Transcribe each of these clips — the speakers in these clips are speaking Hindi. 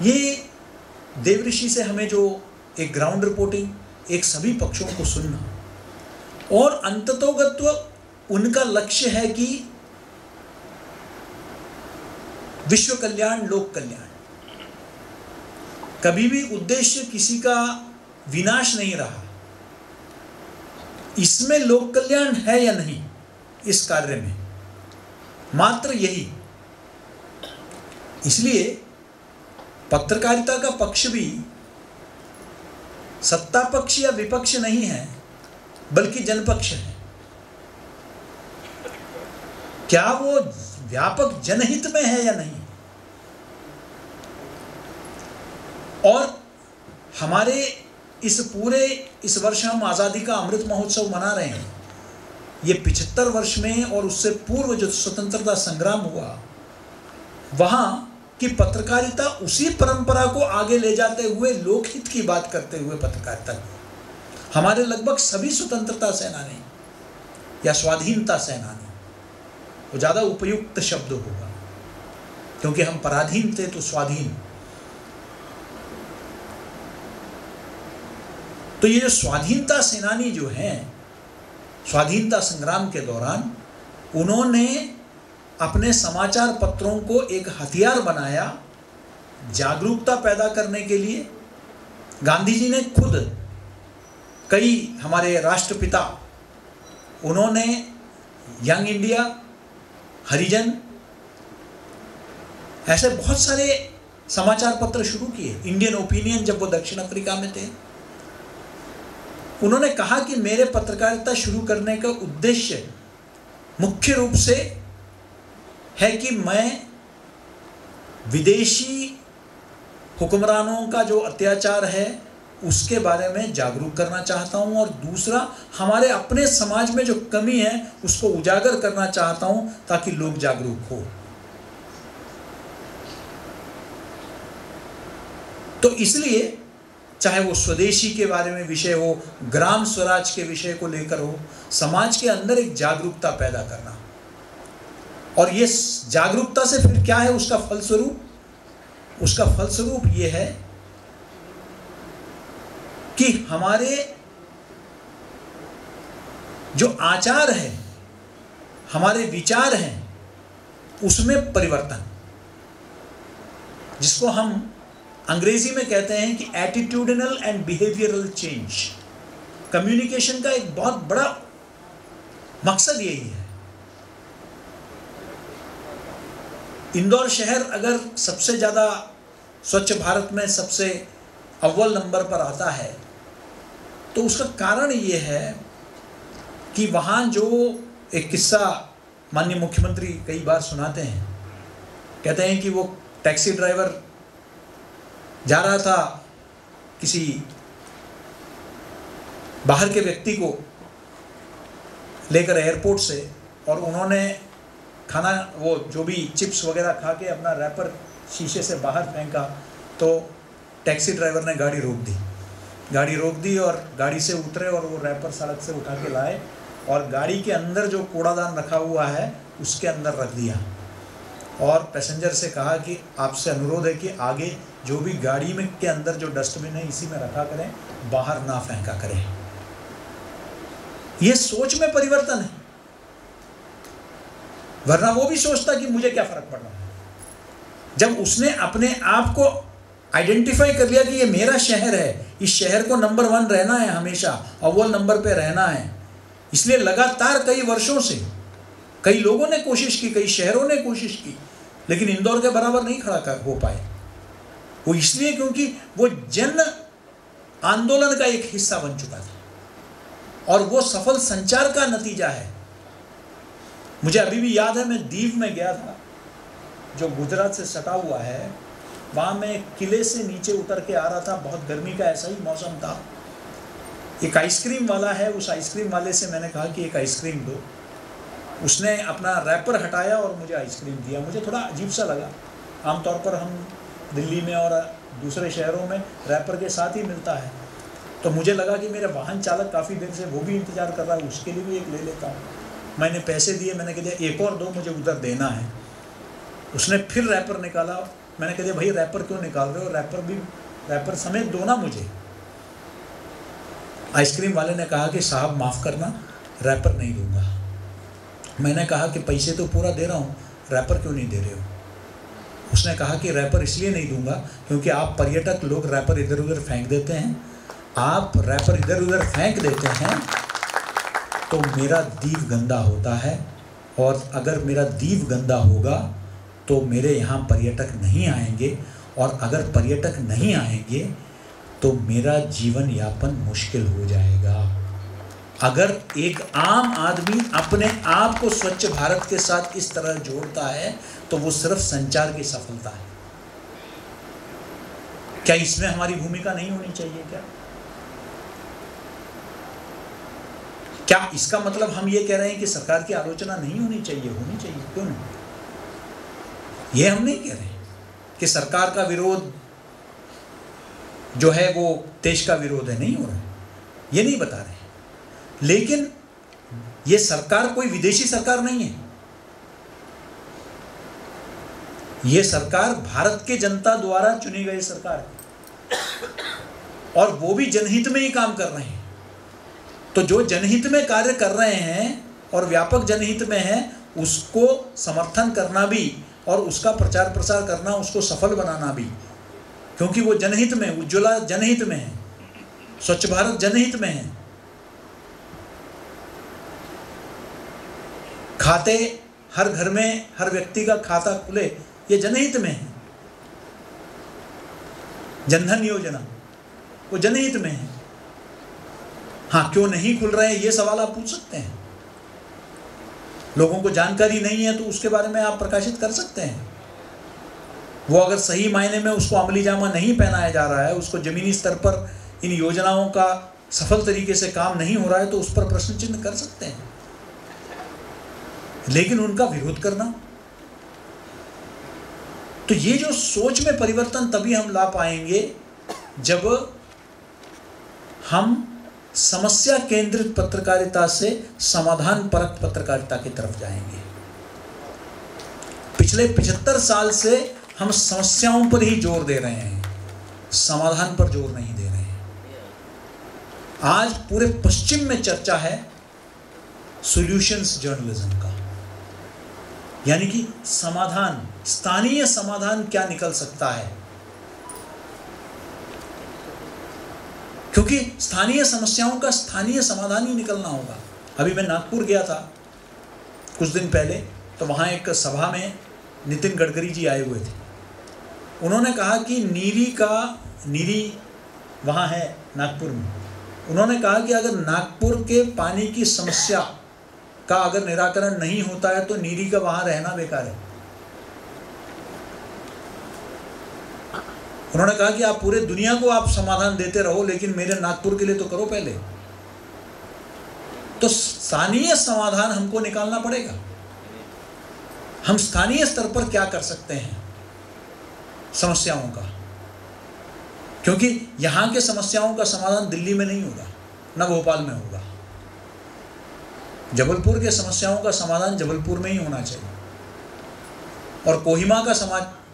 ये देवऋषि से हमें जो एक ग्राउंड रिपोर्टिंग, एक सभी पक्षों को सुनना, और अंततोगत्व उनका लक्ष्य है कि विश्व कल्याण, लोक कल्याण। कभी भी उद्देश्य किसी का विनाश नहीं रहा। इसमें लोक कल्याण है या नहीं, इस कार्य में मात्र यही। इसलिए पत्रकारिता का पक्ष भी सत्ता पक्ष या विपक्ष नहीं है, बल्कि जनपक्ष है। क्या वो व्यापक जनहित में है या नहीं। और हमारे इस वर्ष हम आज़ादी का अमृत महोत्सव मना रहे हैं। ये 75 वर्ष में और उससे पूर्व जो स्वतंत्रता संग्राम हुआ, वहां की पत्रकारिता उसी परंपरा को आगे ले जाते हुए लोकहित की बात करते हुए पत्रकारिता की। हमारे लगभग सभी स्वतंत्रता सेनानी या स्वाधीनता सेनानी, वो ज़्यादा उपयुक्त शब्द होगा, क्योंकि हम पराधीन थे तो स्वाधीन। तो ये जो स्वाधीनता सेनानी जो हैं, स्वाधीनता संग्राम के दौरान उन्होंने अपने समाचार पत्रों को एक हथियार बनाया जागरूकता पैदा करने के लिए। गांधी जी ने खुद, कई हमारे राष्ट्रपिता, उन्होंने यंग इंडिया, हरिजन, ऐसे बहुत सारे समाचार पत्र शुरू किए। इंडियन ओपिनियन, जब वो दक्षिण अफ्रीका में थे, उन्होंने कहा कि मेरे पत्रकारिता शुरू करने का उद्देश्य मुख्य रूप से है कि मैं विदेशी हुक्मरानों का जो अत्याचार है उसके बारे में जागरूक करना चाहता हूं, और दूसरा हमारे अपने समाज में जो कमी है उसको उजागर करना चाहता हूं ताकि लोग जागरूक हो। तो इसलिए चाहे वो स्वदेशी के बारे में विषय हो, ग्राम स्वराज के विषय को लेकर हो, समाज के अंदर एक जागरूकता पैदा करना। और ये जागरूकता से फिर क्या है उसका फलस्वरूप? उसका फलस्वरूप ये है कि हमारे जो आचार है, हमारे विचार हैं, उसमें परिवर्तन, जिसको हम अंग्रेजी में कहते हैं कि attitudinal and behavioural change. Communication का एक बहुत बड़ा मकसद यही है। इंदौर शहर अगर सबसे ज़्यादा स्वच्छ भारत में सबसे अव्वल नंबर पर आता है, तो उसका कारण ये है कि वहाँ जो एक किस्सा माननीय मुख्यमंत्री कई बार सुनाते हैं, कहते हैं कि वो टैक्सी ड्राइवर जा रहा था किसी बाहर के व्यक्ति को लेकर एयरपोर्ट से, और उन्होंने खाना, वो जो भी चिप्स वगैरह खा के अपना रैपर शीशे से बाहर फेंका, तो टैक्सी ड्राइवर ने गाड़ी रोक दी और गाड़ी से उतरे और वो रैपर सड़क से उठा के लाए और गाड़ी के अंदर जो कूड़ादान रखा हुआ है उसके अंदर रख दिया, और पैसेंजर से कहा कि आपसे अनुरोध है कि आगे जो भी गाड़ी में के अंदर जो डस्टबिन है इसी में रखा करें, बाहर ना फेंका करें। ये सोच में परिवर्तन है, वरना वो भी सोचता कि मुझे क्या फर्क पड़ रहा है। जब उसने अपने आप को आइडेंटिफाई कर लिया कि ये मेरा शहर है, इस शहर को नंबर 1 रहना है, हमेशा अव्वल नंबर पे रहना है, इसलिए लगातार कई वर्षों से कई लोगों ने कोशिश की, कई शहरों ने कोशिश की, लेकिन इंदौर के बराबर नहीं खड़ा हो पाए। वो इसलिए क्योंकि वो जन आंदोलन का एक हिस्सा बन चुका था और वो सफल संचार का नतीजा है। मुझे अभी भी याद है, मैं दीव में गया था जो गुजरात से सटा हुआ है। वहाँ मैं किले से नीचे उतर के आ रहा था, बहुत गर्मी का ऐसा ही मौसम था। एक आइसक्रीम वाला है, उस आइसक्रीम वाले से मैंने कहा कि एक आइसक्रीम दो। उसने अपना रैपर हटाया और मुझे आइसक्रीम दिया। मुझे थोड़ा अजीब सा लगा, आमतौर पर हम दिल्ली में और दूसरे शहरों में रैपर के साथ ही मिलता है, तो मुझे लगा कि मेरे वाहन चालक काफ़ी देर से वो भी इंतज़ार कर रहा है, उसके लिए भी एक ले लेता हूँ। मैंने पैसे दिए, मैंने कह दिया एक और दो, मुझे उधर देना है। उसने फिर रैपर निकाला मैंने कहा भाई रैपर क्यों निकाल रहे हो, रैपर समेत दो ना मुझे। आइसक्रीम वाले ने कहा कि साहब माफ़ करना, रैपर नहीं दूंगा। मैंने कहा कि पैसे तो पूरा दे रहा हूँ, रैपर क्यों नहीं दे रहे हो? उसने कहा कि रैपर इसलिए नहीं दूंगा क्योंकि आप पर्यटक लोग रैपर इधर उधर फेंक देते हैं, आप रैपर इधर उधर फेंक देते हैं तो मेरा दीव गंदा होता है, और अगर मेरा दीव गंदा होगा तो मेरे यहाँ पर्यटक नहीं आएंगे, और अगर पर्यटक नहीं आएंगे तो मेरा जीवन यापन मुश्किल हो जाएगा। अगर एक आम आदमी अपने आप को स्वच्छ भारत के साथ इस तरह जोड़ता है तो वो सिर्फ संचार की सफलता है। क्या इसमें हमारी भूमिका नहीं होनी चाहिए? क्या इसका मतलब हम ये कह रहे हैं कि सरकार की आलोचना नहीं होनी चाहिए? होनी चाहिए, क्यों नहीं? ये हम नहीं कह रहे कि सरकार का विरोध जो है वो देश का विरोध है, नहीं हो रहा, ये नहीं बता रहे। लेकिन ये सरकार कोई विदेशी सरकार नहीं है, ये सरकार भारत के जनता द्वारा चुनी गई सरकार है, और वो भी जनहित में ही काम कर रहे हैं। तो जो जनहित में कार्य कर रहे हैं और व्यापक जनहित में है, उसको समर्थन करना भी और उसका प्रचार प्रसार करना, उसको सफल बनाना भी, क्योंकि वो जनहित में, उज्ज्वला जनहित में है, स्वच्छ भारत जनहित में है। खाते हर घर में हर व्यक्ति का खाता खुले, ये जनहित में है। जनधन योजना वो जनहित में है। हाँ, क्यों नहीं खुल रहे हैं ये सवाल आप पूछ सकते हैं। लोगों को जानकारी नहीं है तो उसके बारे में आप प्रकाशित कर सकते हैं। वो अगर सही मायने में उसको अमली जामा नहीं पहनाया जा रहा है, उसको जमीनी स्तर पर इन योजनाओं का सफल तरीके से काम नहीं हो रहा है, तो उस पर प्रश्न चिन्ह कर सकते हैं। लेकिन उनका विरोध करना, तो ये जो सोच में परिवर्तन तभी हम ला पाएंगे जब हम समस्या केंद्रित पत्रकारिता से समाधान परक पत्रकारिता की तरफ जाएंगे। पिछले 75 साल से हम समस्याओं पर ही जोर दे रहे हैं, समाधान पर जोर नहीं दे रहे हैं। आज पूरे पश्चिम में चर्चा है सॉल्यूशंस जर्नलिज्म का, यानी कि समाधान, स्थानीय समाधान क्या निकल सकता है, क्योंकि स्थानीय समस्याओं का स्थानीय समाधान ही निकलना होगा। अभी मैं नागपुर गया था कुछ दिन पहले, तो वहाँ एक सभा में नितिन गडकरी जी आए हुए थे। उन्होंने कहा कि नीरी वहाँ है नागपुर में, उन्होंने कहा कि अगर नागपुर के पानी की समस्या का अगर निराकरण नहीं होता है तो नीरी का वहाँ रहना बेकार है। उन्होंने कहा कि आप पूरे दुनिया को आप समाधान देते रहो, लेकिन मेरे नागपुर के लिए तो करो पहले। तो स्थानीय समाधान हमको निकालना पड़ेगा। हम स्थानीय स्तर पर क्या कर सकते हैं समस्याओं का, क्योंकि यहां के समस्याओं का समाधान दिल्ली में नहीं होगा, न भोपाल में होगा। जबलपुर के समस्याओं का समाधान जबलपुर में ही होना चाहिए, और कोहिमा का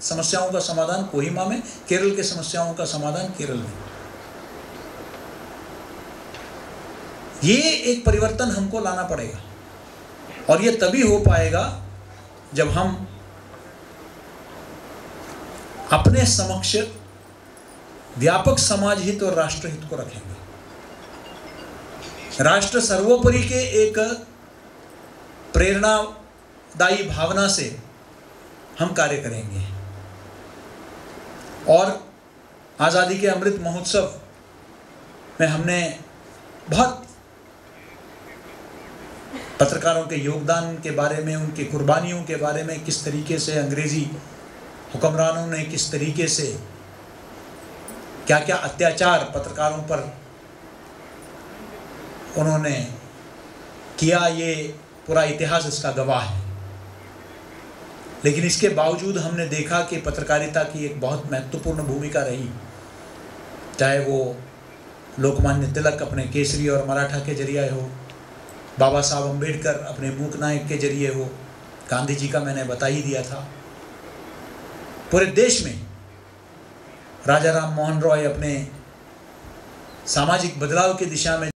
समस्याओं का समाधान कोहिमा में, केरल के समस्याओं का समाधान केरल में। ये एक परिवर्तन हमको लाना पड़ेगा, और ये तभी हो पाएगा जब हम अपने समक्ष व्यापक समाज हित और राष्ट्र हित को रखेंगे। राष्ट्र सर्वोपरि के एक प्रेरणादायी भावना से हम कार्य करेंगे, और आज़ादी के अमृत महोत्सव में हमने बहुत पत्रकारों के योगदान के बारे में, उनकी कुर्बानियों के बारे में, किस तरीके से अंग्रेजी हुक्मरानों ने किस तरीके से क्या क्या अत्याचार पत्रकारों पर उन्होंने किया, ये पूरा इतिहास इसका गवाह है। लेकिन इसके बावजूद हमने देखा कि पत्रकारिता की एक बहुत महत्वपूर्ण भूमिका रही, चाहे वो लोकमान्य तिलक अपने केसरी और मराठा के जरिए हो, बाबा साहब अम्बेडकर अपने मूक नायक के जरिए हो, गांधी जी का मैंने बता ही दिया था। पूरे देश में राजा राम मोहन रॉय अपने सामाजिक बदलाव की दिशा में